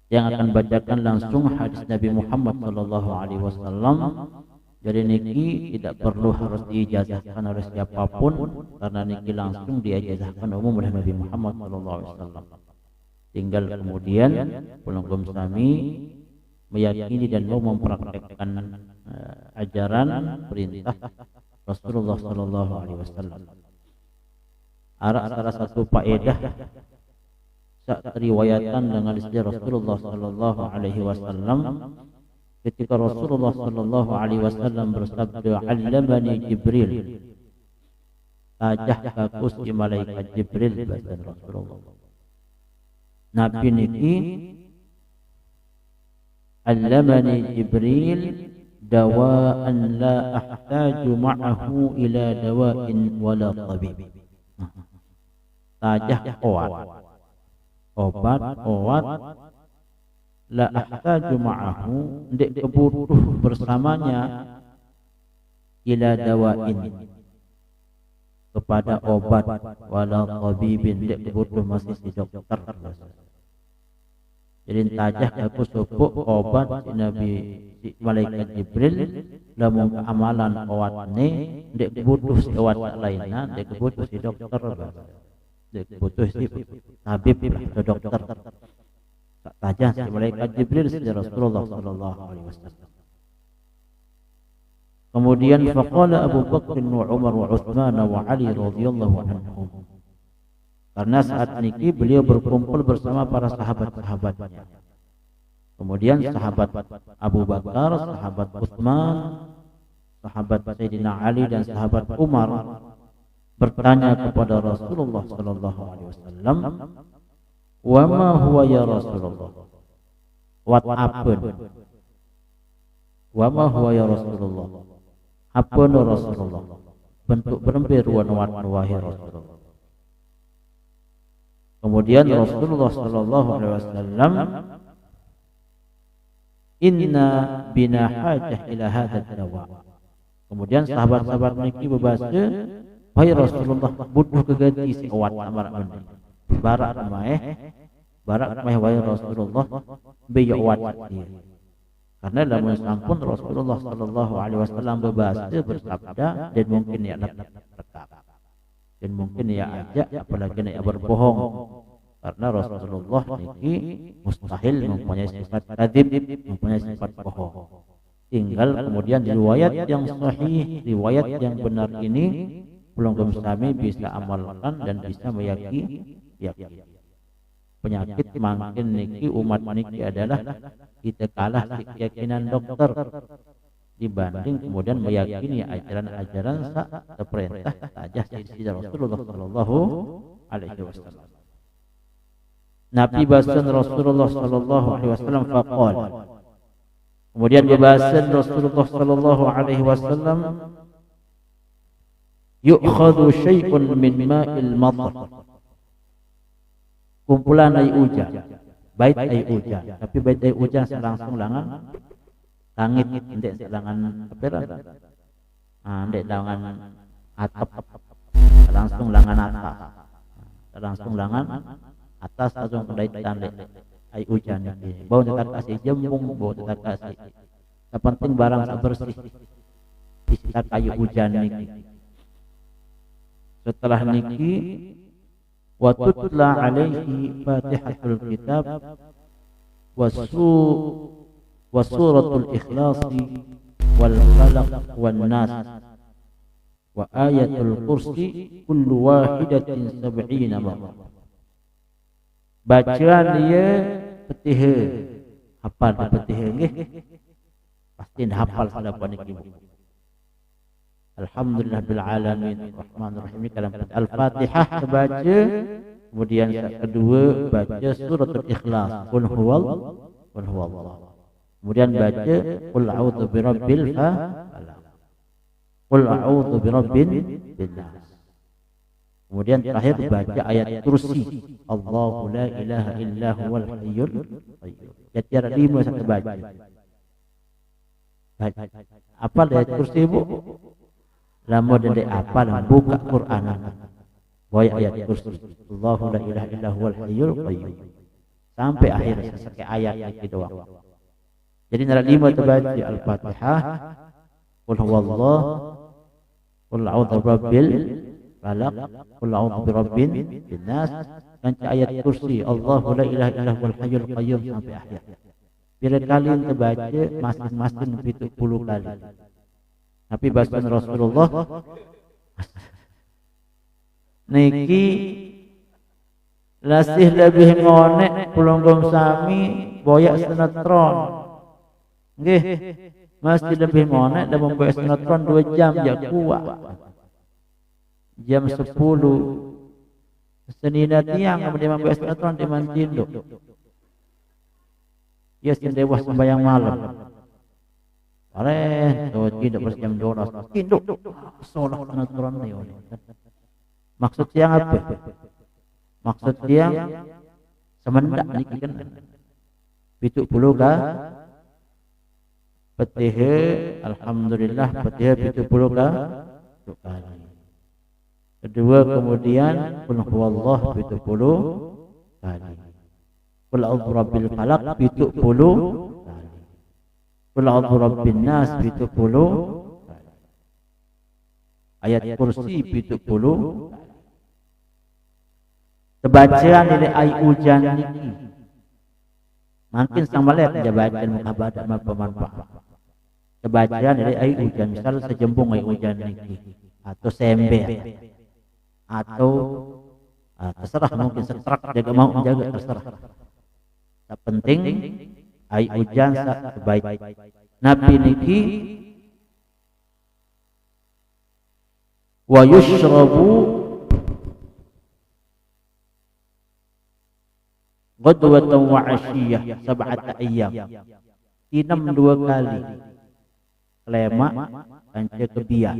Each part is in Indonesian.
yang akan bacakan langsung hadis Nabi Muhammad sallallahu alaihi wasallam. Jadi niki tidak perlu harus diijazahkan oleh siapapun, karena niki langsung diijazahkan umum oleh Nabi Muhammad sallallahu alaihi wasallam. Tinggal kemudian pelanggan sami meyakini dan mau mempraktekkan ajaran perintah Rasulullah sallallahu alaihi wasallam. Salah satu faedah riwayatan dengan istilah Rasulullah sallallahu alaihi wasallam ketika Rasulullah sallallahu alaihi wasallam bersabda, "Allamani Jibril." Tajah kakus di malaikat Jibril bahasa Rasulullah. Nabi niki "Allamani Jibril dawa'an la ahtaju ma'ahu ila dawa'in wala tabib." Tajah obat la ahtaju ma'ahu, ndak kebutuh bersamanya ila dawa'in, kepada obat, wala tabibin, ndak kebutuh masih si dokter. Jadi tajah aku supuk obat si Nabi si malaikat Jibril lamun amalan obatne ndak kebutuh si obat lainnya, ndak kebutuh si dokter, ndak kebutuh si tabib atau dokter. Tajah si malaikat Jibril si Rasulullah sallallahu alaihi wasallam. Kemudian faqala Abu Bakar wa Umar wa Utsman wa Ali radhiyallahu anhum. Karena saat niki beliau berkumpul bersama para sahabat-sahabatnya. Kemudian sahabat Abu Bakar, sahabat Utsman, sahabat Sayyidina Ali dan sahabat Umar bertanya kepada Rasulullah sallallahu alaihi wasallam, "Wa ma huwa ya Rasulullah?" What happened? Wa ma huwa ya Rasulullah? Apa no Rasulullah? Bentuk berembiruan wahai Rasulullah. Kemudian Rasulullah sallallahu alaihi wasallam, "Inna bina hajah ila hadzal dawa." Kemudian sahabat-sahabat niki berbaca, "Wahai Rasulullah, butuh keganti si awat amar mandi. Barak maeh wahai Rasulullah, biya awat dia." Karena dalam sampun Rasulullah sallallahu alaihi wasallam berbaca bersabda dan mungkin ya rekap. Dan mungkin ya ajak, apalagi ya berbohong, karena Rasulullah niki mustahil mempunyai sifat kadzib, mempunyai sifat bohong. Tinggal kemudian riwayat yang sahih, riwayat yang benar ini pelanggan kami bisa amalkan dan bisa meyakini. Penyakit makin niki umat niki adalah kita kalah di keyakinan dokter dibanding kemudian meyakini ajaran-ajaran seperintah saja si Rasulullah sallallahu alaihi wasallam. Nabi bahasan Rasulullah sallallahu alaihi wasallam faqal. Kemudian bahasan Rasulullah sallallahu alaihi wasallam, "Yu'khadhu syai'un min ma'il matar." Kumpulan air hujan, bait air hujan, tapi bait air hujan langsung langan langit, ndek langan peperan, ndek langan atap, langsung langan atas, langsung langan atas, langsung kedai tandek air hujan ini. Bau tetap kasih jembung, bau tetap kasih. Yang penting barang bersih, istilah kayu hujan niki. Setelah niki, wa tutla alaihi fatihatul kitab wa suratul ikhlas wal falaq wan nas wa ayatul kursi kullu wahidatin 70 marrah. Bacaan dia petihe, hafal petihe nggih, pasti hafal pada paniki. Alhamdulillah bil alamin arrahmanir rahim, kalam Al-Fatihah terbaca, kemudian kedua baca suratul ikhlas, qul huwallahu. Kemudian baca qul a'udzu birabbil falaq, qul a'udzu birabbin nas. Kemudian terakhir baca ayat kursi, Allahu la ilaha illa huwal hayyul qayyum. Jadi 5 satu baca. Apa ayat kursi Bu? Lama dendek apa buka Quran. Boy ayat kursi, Allahu la ilaha illa huwal hayyul qayyum. sampai akhir sampai ayat niki doang. Jadi nara 5 terbaca Al-Fatihah, qul huwallah, qul a'udzu birabbil falaq, qul a'udzu birabbin nas, dan ayat kursi Allahu la ilaha illa huwal hayyul qayyum sampai akhir. Bila kali terbaca masing-masing 70 kali. Tapi bahasa Rasulullah niki lasih lebih ngonek pulunggong sami boyak sinetron. Nggih, masih lebih ngonek dan memboyak sinetron 2 jam ya kuat. Jam 10 senina tiang kemudian memboyak sinetron di Mantindo. Ya sendewa sembahyang malam. Tuh tidak berjam 12. Tinduk. Solat sinetron ni. Maksud siang apa? Maksud siang semendak niki kan. 70 ka Fatih, alhamdulillah Fatih 70 ka kali. Kedua kemudian qul huwallah 70 kali. Qul a'udzu birabbil falaq 70 kali. Qul a'udzu birabbin nas 70 kali. Ayat kursi 70 kali. Kebacaan dari ayat hujan niki makin sang malaikat dia bacaan mukabadah bermanfaat. Kebacaan dari ayat hujan, misal sejembung ayat hujan niki atau sember atau terserah, mungkin setrak jaga mau menjaga terserah. Tak penting ayat hujan sebaik Nabi niki wa yushrabu Ghadwatan wa asyiyah 7 ayyam. Inam 2 kali. Lema kanca kebiak.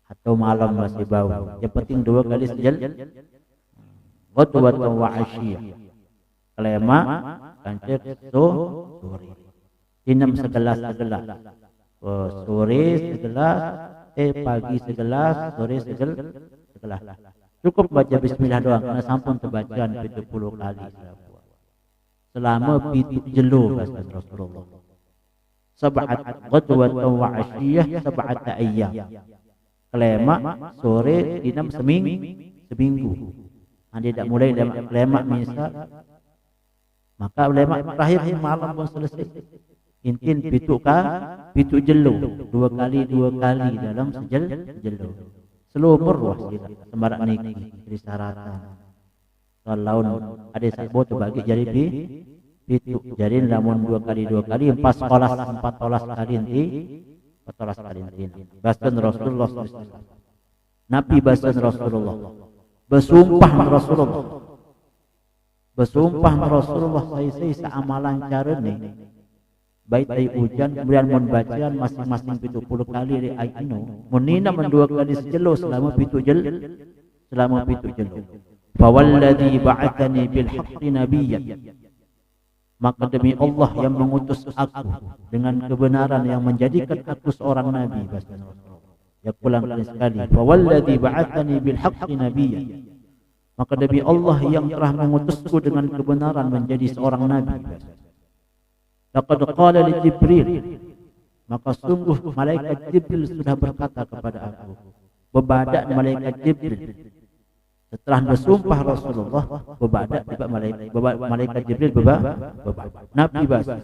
Atau malam masih bau. Yang penting 2 kali sejal. Ghadwatan wa asyiyah. Lema kanca sore. Inam segelas-segelas. Sore segelas, pagi segelas, sore segelas. Cukup baca bismillah doang karena sampun terbacaan 70 kali selama 7 jelo kata Rasulullah. 7 ghadwatan wa asyiyah 7 ayyam. Kelema sore dinam seminggu. Anda tidak mulai kelema misal maka kelema terakhir malam pun selesai. Intin 7 jelo 2 kali dalam sejelo. Seluruh wasilah sembarak niki disaratan. Kalau ada sabot bagi jadi di itu jadi lamun 2 kali 4 olas kali nanti 4 olas kali nanti. Bahasan Rasulullah SAW. Nabi bahasan Rasulullah. Bersumpah Rasulullah saya seamalan cara ni. Baik ayat hujan kemudian membacaan masing-masing 70 kali dari ayat ini menina 2 kali sejelo selama 7 jelo. Fawalladhi ba'athani bil haqqi nabiyyan, maka demi Allah yang mengutus aku dengan kebenaran yang menjadikan aku seorang nabi. Ya pulang sekali, fawalladhi ba'athani bil haqqi nabiyyan, maka demi Allah yang telah mengutusku dengan kebenaran menjadi seorang nabi. Laqad qala li Jibril, maka sungguh malaikat Jibril sudah berkata kepada aku. Bebadak malaikat Jibril setelah bersumpah Rasulullah, bebadak malaikat Jibril bebadak. Nabi bahasa,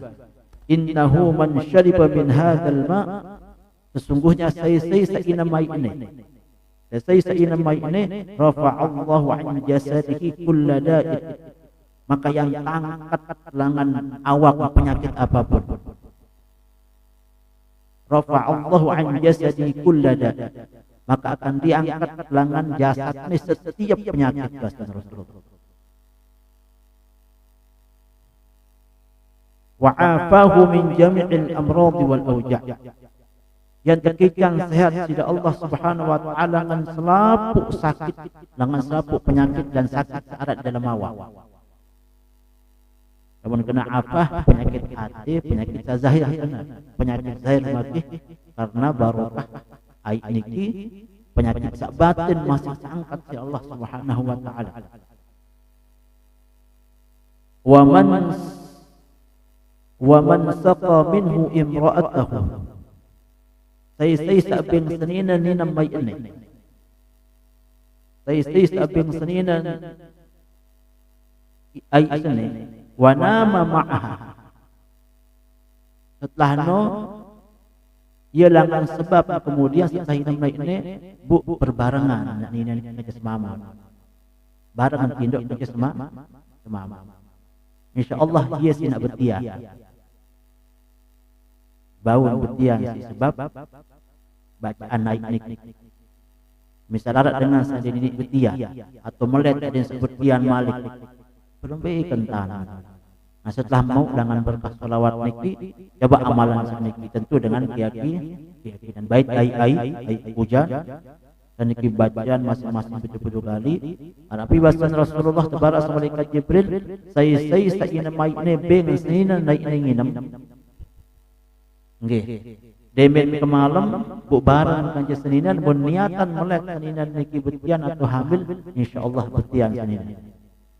innahu man syariba min hadzal ma, sesungguhnya saya inam mai ini. Saya inam mai ini rafa'allahu an jasadihi kulla da'id, maka yang angkat lengan awak penyakit apapun. Rafa'allahu an jasadi kullada, maka akan diangkat lengan jasadnya setiap penyakit. Rasulullah. Wa'afahu min jami'il amradi wal awja', yang terkikang sehat sida Allah Subhanahu wa taala dengan selapuk sakit, dengan selapuk penyakit dan sakit syarat dalam awak. Namun kena apa? Penyakit hati, penyakit zahir, penyakit zahir mati karena barokah ayat niki, penyakit sak batin masih angkat si Allah Subhanahu wa taala. wa man saqa minhu imra'atahu sai sabing senina ni namay ini sai sabing senina ay sene wa nama ma'aha setelah no ia langan sebab kemudian si sahinam naik ini berbarengan ini najas mama barengan tinduk najas mama insyaallah ia si nak betia bau betia si sebab bacaan naik nik misal ada dengan sendiri betia atau melet dengan sebutian malik belum baik kentan. Nah setelah mau dengan berkah salawat niki coba amalan niki tentu dengan keyakinan baik ai puja dan niki bacaan masing-masing 70 kali. Arabi bahasan Rasulullah tabarak malaikat Jibril saya ina mai ne beng senina naik nginam. Nggih. Demen ke malam bu barang kanca senina mun niatan melek senina niki betian atau hamil insyaallah betian senina.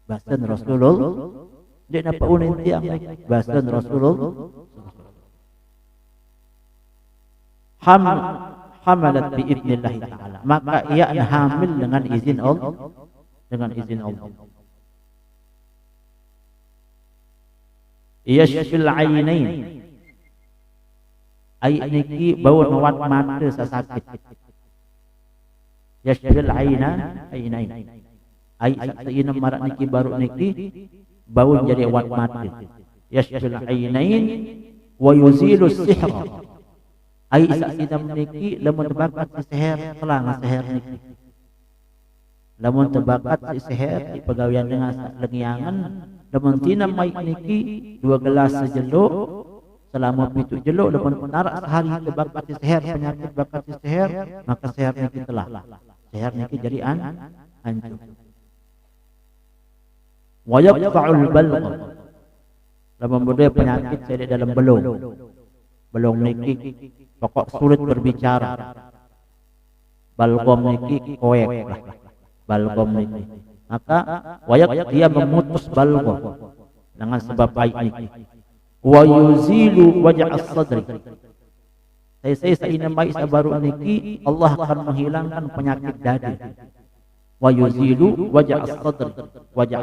Bahasan Rasulullah dia dapat unin tiang bahasan Rasulullah hamalat bi idznillah taala maka ia hamil dengan izin Allah yashfil ainain niki bau mawat mata sasakit yashfil ainain ai saina marak niki baru niki bau jadi awat mati yashfil ainain wa yuzilu sihr ai sakinam niki lamun tebakat si seher telang seher niki lamun tebakat si seher di pegawian dengan lengiangan lamun tina mai niki 2 gelas sejeluk selama 7 jeluk lamun narak sehari tebakat si seher penyakit bakat si seher maka seher niki telah seher niki jadi hancur wa yaqta'ul balgh lamun budaya penyakit saya dalam belum niki pokok sulit berbicara balgom niki koek lah balgom niki maka wayak dia memutus balgom dengan sebab baik niki wa yuzilu waj'a as-sadri saya ina mai sabaru niki Allah akan menghilangkan penyakit dada wa yuzilu waj'a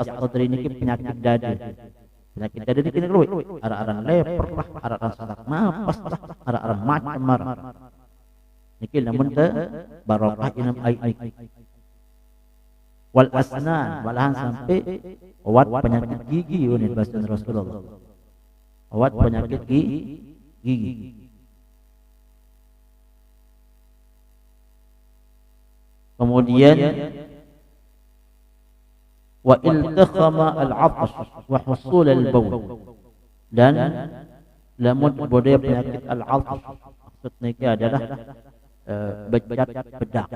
as-sadri niki penyakit dada niki keluar arah-arah leper lah arah-arah sadak napas lah arah-arah macam marah niki lamun teu barokah inam ai wal asnan malahan sampai obat penyakit gigi ini bahasa Rasulullah obat penyakit gigi kemudian wa iltakhama al-'atash wa husul al-bawl dan lamun budaya penyakit al-'atash maksudnya ini adalah bejat bedak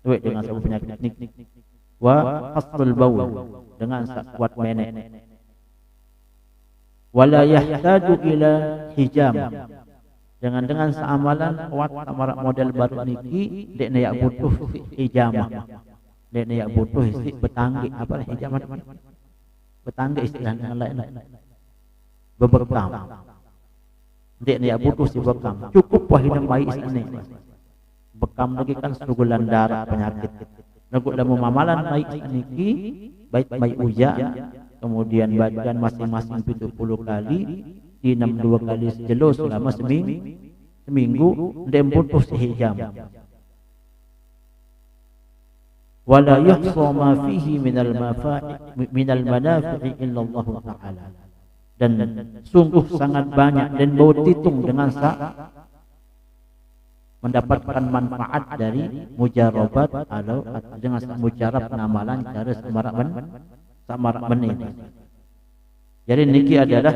itu dengan sebab penyakit ini wa husul al-bawl dengan kuat menek wala yahtaju ila hijam dengan seamalan kuat amarak model baru niki dek nak butuh hijamah dia yang butuh isi betanggi apa hijab betanggi istilahnya lain bebekam dia yang butuh si bekam cukup wahina mai isane bekam lagi kan segulan darah penyakit lagu dalam mamalan mai niki baik uja kemudian bacaan masing-masing 70 kali di 62 kali sejelo selama seminggu dia butuh si hijab wala yuhsa ma fihi minal manafi'i illa Allah taala dan sungguh sangat banyak dan bau titung dengan mendapatkan manfaat dari mujarabat atau dengan mujarab ngamalan cara samarak benih. Jadi niki adalah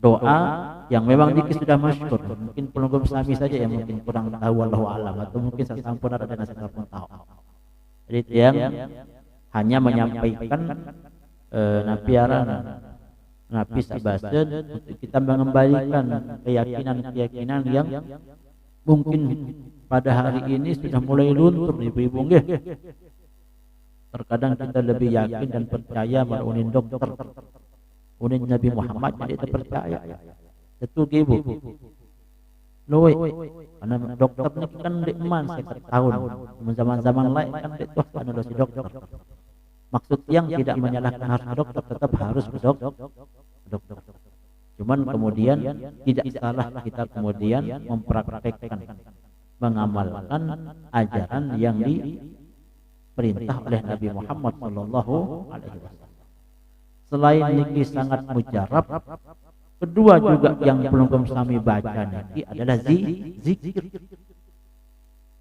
doa yang memang dikit sudah masyhur. Mungkin pelunggup Islami saja yang mungkin kurang tahu wallahu alam atau mungkin sasampun ada dan sasampun tahu. Jadi yang hanya menyampaikan napiaran napi sabasen untuk kita mengembalikan keyakinan yang mungkin pada hari ini sudah mulai luntur ibu-ibu nggih. Terkadang kita lebih yakin dan percaya pada unin dokter, unin Nabi Muhammad jadi kita percaya. Itu gibu. Loe, karena dokter ni kan di eman sekitar tahun, zaman-zaman lain kan di tuh kan si dokter. Maksud yang tidak menyalahkan harus dokter, tetap harus dokter. Cuman kemudian tidak salah kita kemudian mempraktekkan, mengamalkan ajaran yang diperintah oleh Nabi Muhammad sallallahu alaihi wasallam. Selain niki sangat mujarab, kedua juga yang belum kami baca niki adalah zikir.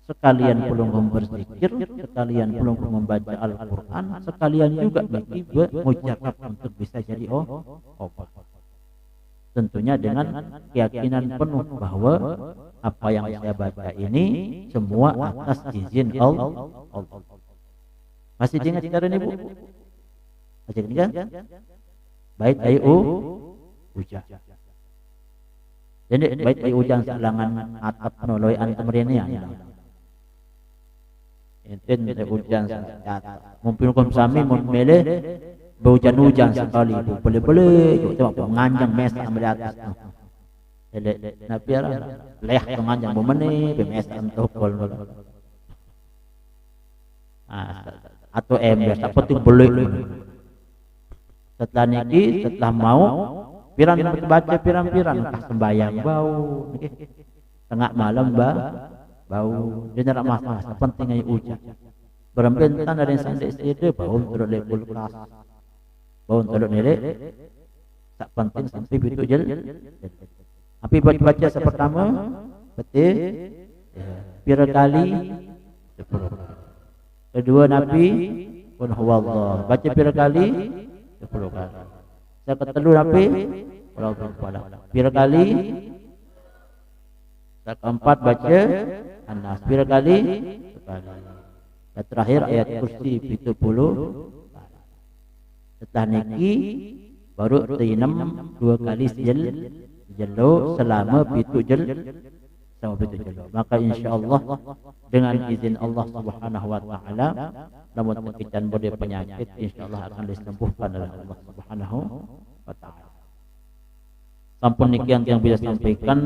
Sekalian belum berzikir, sekalian belum membaca Al-Quran, sekalian juga niki mujarab untuk bisa jadi obat. Tentunya dengan keyakinan penuh bahwa apa yang saya baca ini semua atas izin Allah. Masih ingat cara ini, Bu? Masih ingat? Bait ayu ujang. Jadi bait ayu ujang salangan atap noloi antum rene ya. Enten ayu ujang mumpun kom sami mun mele hujan sekali, Bu. Boleh-boleh coba menganjang mes ambil atas. Jadi nabi ara leh menganjang bomene bemes antokol. Atau ember apa tu boleh. Setelah niki, setelah mau piran baca piran-piran entah sembayang bau, tengah malam bau, dia nak masak penting ai hujan. Berembentan dari santai sede bau turut level kelas, bau turut nilai, tak penting sampai begitu jel. Tapi baca sepertama, betul, pira kali, 10. Kedua Nabi pun huwallah, baca pira kali, 10 kali. Saya ketelu Nabi, pira kali. Saya keempat baca Anas, pira kali, sekali. Dan terakhir ayat kursi 70. Setelah niki baru teinam 2 kali jelo selama pitu sama pitu jelo. Maka insyaallah dengan izin Allah Subhanahu wa taala, namun kekican bodi penyakit insyaallah akan disembuhkan oleh Allah Subhanahu wa taala. Sampun nikian yang bisa sampaikan.